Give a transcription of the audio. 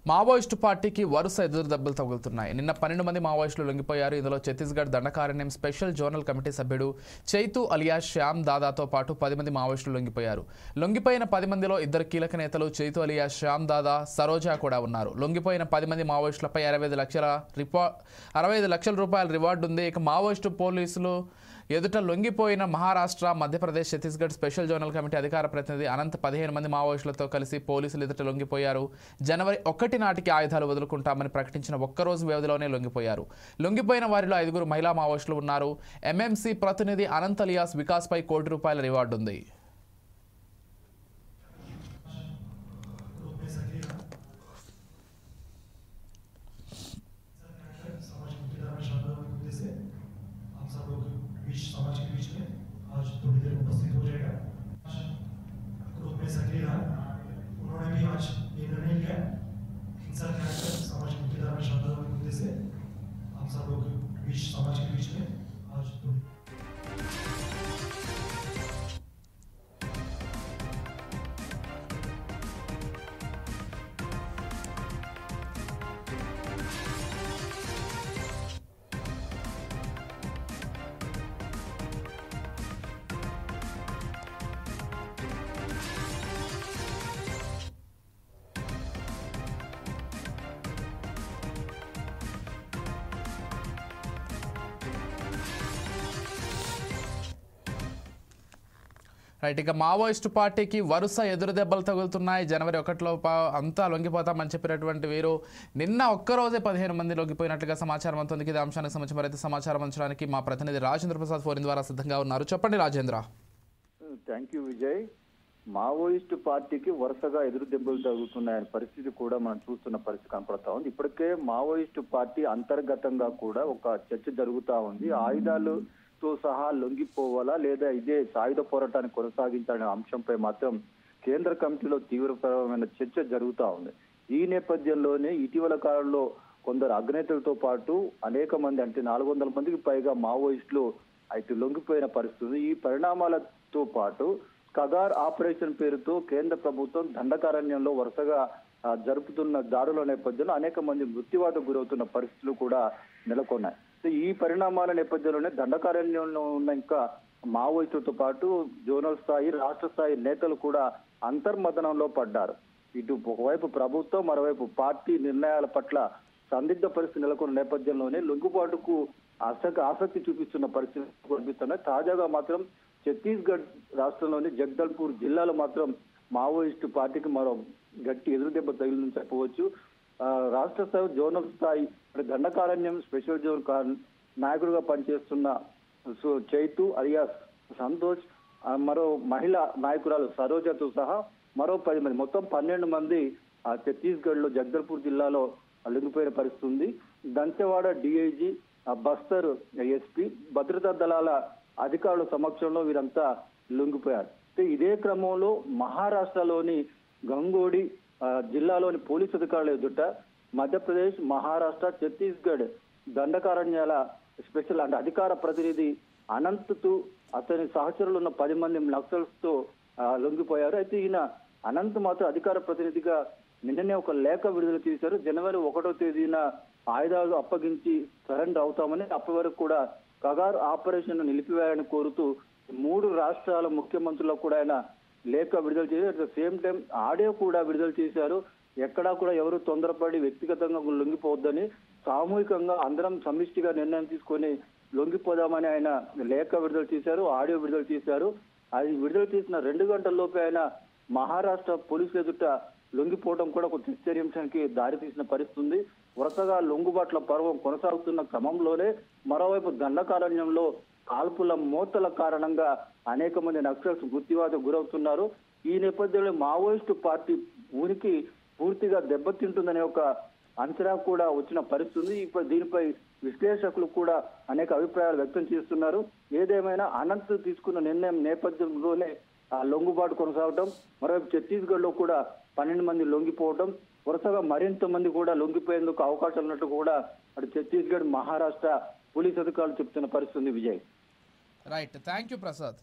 Maoist పార్టీకి వరుస ఎదురు దెబ్బలు తగులుతున్నాయి. నిన్న 12 మంది మావోయిస్టులు లొంగిపోయారు. ఇందులో Chhattisgarh Dandakaranya special zonal committee సభ్యుడు చైతు అలియా శ్యామ్ దాదాతో పాటు 10 మంది మావోయిస్టులు లొంగిపోయారు. లొంగిపోయిన 10 మందిలో 2 కీలక నేతలు చైతు అలియా శ్యామ్ దాదా, సరోజా కూడా ఉన్నారు. లొంగిపోయిన 10 మంది మావోయిస్టులపై 65 లక్షల రూపాయల రివార్డు ఉంది. ఇక మావోయిస్టు పోలీసులు ఎదుట లొంగిపోయిన Maharashtra, Madhya Pradesh, Chhattisgarh special zonal committee అధికార ప్రతినిధి అనంత్ 15 మంది మావోయిస్టులతో కలిసి పోలీసులు ఎదుట లొంగిపోయారు. జనవరి 1 నాటికి ఆయుధాలు వదులుకుంటామని ప్రకటించిన ఒక్కరోజు వ్యవధిలోనే లొంగిపోయారు. లొంగిపోయిన వారిలో 5 మహిళా మావోయిస్టులు ఉన్నారు. ఎంఎంసీ ప్రతినిధి అనంత్ అలియాస్ వికాస్పై ₹1 కోటి రివార్డు ఉంది. समाज के बीच में आज थोड़ी देर उपस्थित हो जाएगा। ग्रुप में सक्रिय रहा, उन्होंने भी आज ये निर्णय लिया हिंसा के समाज के मुद्दे में शामिल होने के मुद्दे से हम सब लोग बीच समाज के बीच में आज రైట్. ఇక మావోయిస్టు పార్టీకి వరుస ఎదురు దెబ్బలు తగులుతున్నాయి. జనవరి 1 అంతా లొంగిపోతామని చెప్పినటువంటి వీరు నిన్న ఒక్కరోజే 15 మంది లొంగిపోయినట్లుగా సమాచారం అందుతుంది. ఇదే అంశానికి సంబంధించి మరింత సమాచారం అందించడానికి మా ప్రతినిధి రాజేంద్ర ప్రసాద్ ఫోన్ ద్వారా సిద్ధంగా ఉన్నారు. చెప్పండి Rajendra. Thank you Vijay. Maoist పార్టీకి వరుసగా ఎదురు దెబ్బలు తగులుతున్నాయనే పరిస్థితి కూడా మనం చూస్తున్న పరిస్థితి కనపడతా ఉంది. ఇప్పటికే మావోయిస్టు పార్టీ అంతర్గతంగా కూడా ఒక చర్చ జరుగుతూ ఉంది. ఆయుధాలతో సహా లొంగిపోవాలా లేదా ఇదే సాయుధ పోరాటాన్ని కొనసాగించాలనే అంశంపై మాత్రం కేంద్ర కమిటీలో తీవ్రతరమైన చర్చ జరుగుతూ ఉంది. ఈ నేపథ్యంలోనే ఇటీవల కాలంలో కొందరు అగ్నేతలతో పాటు అనేక మంది అంటే 400 మందికి పైగా మావోయిస్టులు అయితే లొంగిపోయిన పరిస్థితి. ఈ పరిణామాలతో పాటు కగార్ ఆపరేషన్ పేరుతో కేంద్ర ప్రభుత్వం దండకారణ్యంలో వరుసగా జరుపుతున్న దాడుల నేపథ్యంలో అనేక మంది మృత్యువాతకు గురవుతున్న పరిస్థితులు కూడా నెలకొన్నాయి. ఈ పరిణామాల నేపథ్యంలోనే దండకారణ్యంలో ఉన్న ఇంకా మావోయిస్టులతో పాటు జోనల్ స్థాయి, రాష్ట్ర స్థాయి నేతలు కూడా అంతర్మథనంలో పడ్డారు. ఇటు ఒకవైపు ప్రభుత్వం, మరోవైపు పార్టీ నిర్ణయాల పట్ల సందిగ్ధ పరిస్థితి నెలకొన్న నేపథ్యంలోనే లొంగుబాటుకు ఆసక్తి చూపిస్తున్న పరిస్థితి కనిపిస్తున్నాయి. తాజాగా మాత్రం ఛత్తీస్గఢ్ రాష్ట్రంలోని జగదల్పూర్ జిల్లాలో మాత్రం మావోయిస్టు పార్టీకి మరో గట్టి ఎదురుదెబ్బ తగిలిందని చెప్పవచ్చు. రాష్ట్ర స్థాయి, జోనల్ స్థాయి దండకారణ్యం స్పెషల్ జోన్ నాయకుడిగా పనిచేస్తున్న చైతు అలియాస్ సంతోష్, మరో మహిళా నాయకురాలు సరోజాతో సహా మరో 10 మంది, మొత్తం 12 మంది ఛత్తీస్గఢ్ లో జగదల్పూర్ జిల్లాలో లొంగిపోయిన పరిస్థితి ఉంది. దంతెవాడ డిఐజీ, బస్తర్ ఎస్పీ, భద్రతా దళాల అధికారుల సమక్షంలో వీరంతా లొంగిపోయారు. ఇదే క్రమంలో మహారాష్ట్రలోని గంగోడి జిల్లాలోని పోలీసు అధికారుల ఎదుట మధ్యప్రదేశ్, మహారాష్ట్ర, ఛత్తీస్గఢ్ దండకారణ్యాల స్పెషల్ అంటే అధికార ప్రతినిధి అనంత్ అతని సహచరులు ఉన్న 10 మంది నక్సల్స్ తో లొంగిపోయారు. అయితే ఈయన అనంత్ మాత్రం అధికార ప్రతినిధిగా నిన్ననే ఒక లేఖ విడుదల చేశారు. జనవరి 1వ తేదీన ఆయుధాలు అప్పగించి సరెండర్ అవుతామని, అప్పటి వరకు కూడా కగార్ ఆపరేషన్ నిలిపివేయాలని కోరుతూ 3 రాష్ట్రాల ముఖ్యమంత్రులకు కూడా ఆయన లేఖ విడుదల చేశారు. At the same time audio కూడా విడుదల చేశారు. ఎక్కడా కూడా ఎవరు తొందరపడి వ్యక్తిగతంగా లొంగిపోవద్దని, సామూహికంగా అందరం సమిష్టిగా నిర్ణయం తీసుకొని లొంగిపోదామని ఆయన లేఖ విడుదల చేశారు, ఆడియో విడుదల చేశారు. అది విడుదల చేసిన 2 గంటల్లోపే ఆయన మహారాష్ట్ర పోలీసుల ఎదుట లొంగిపోవడం కూడా ఒక చర్చాంశానికి దారితీసిన పరిస్థితి ఉంది. వరుసగా లొంగుబాట్ల పర్వం కొనసాగుతున్న క్రమంలోనే మరోవైపు దండకారణ్యంలో కాల్పుల మోతల కారణంగా అనేక మంది నక్సల్స్ మృత్యువాతకు గురవుతున్నారు. ఈ నేపథ్యంలో మావోయిస్టు పార్టీ ఉనికి పూర్తిగా దెబ్బతింటుందనే ఒక అంచనా కూడా వచ్చిన పరిస్థితి. ఇప్పుడు దీనిపై విశ్లేషకులు కూడా అనేక అభిప్రాయాలు వ్యక్తం చేస్తున్నారు. ఏదేమైనా అనంత్ తీసుకున్న నిర్ణయం నేపథ్యంలోనే లొంగుబాటు కొనసాగటం, మరోవైపు ఛత్తీస్గఢ్ లో కూడా 12 మంది లొంగిపోవడం, వరుసగా మరింత మంది కూడా లొంగిపోయేందుకు అవకాశం ఉన్నట్టు కూడా అటు ఛత్తీస్గఢ్, మహారాష్ట్ర పోలీసు అధికారులు చెప్తున్న పరిస్థితి ఉంది. Vijay. Right. Thank you Prasad.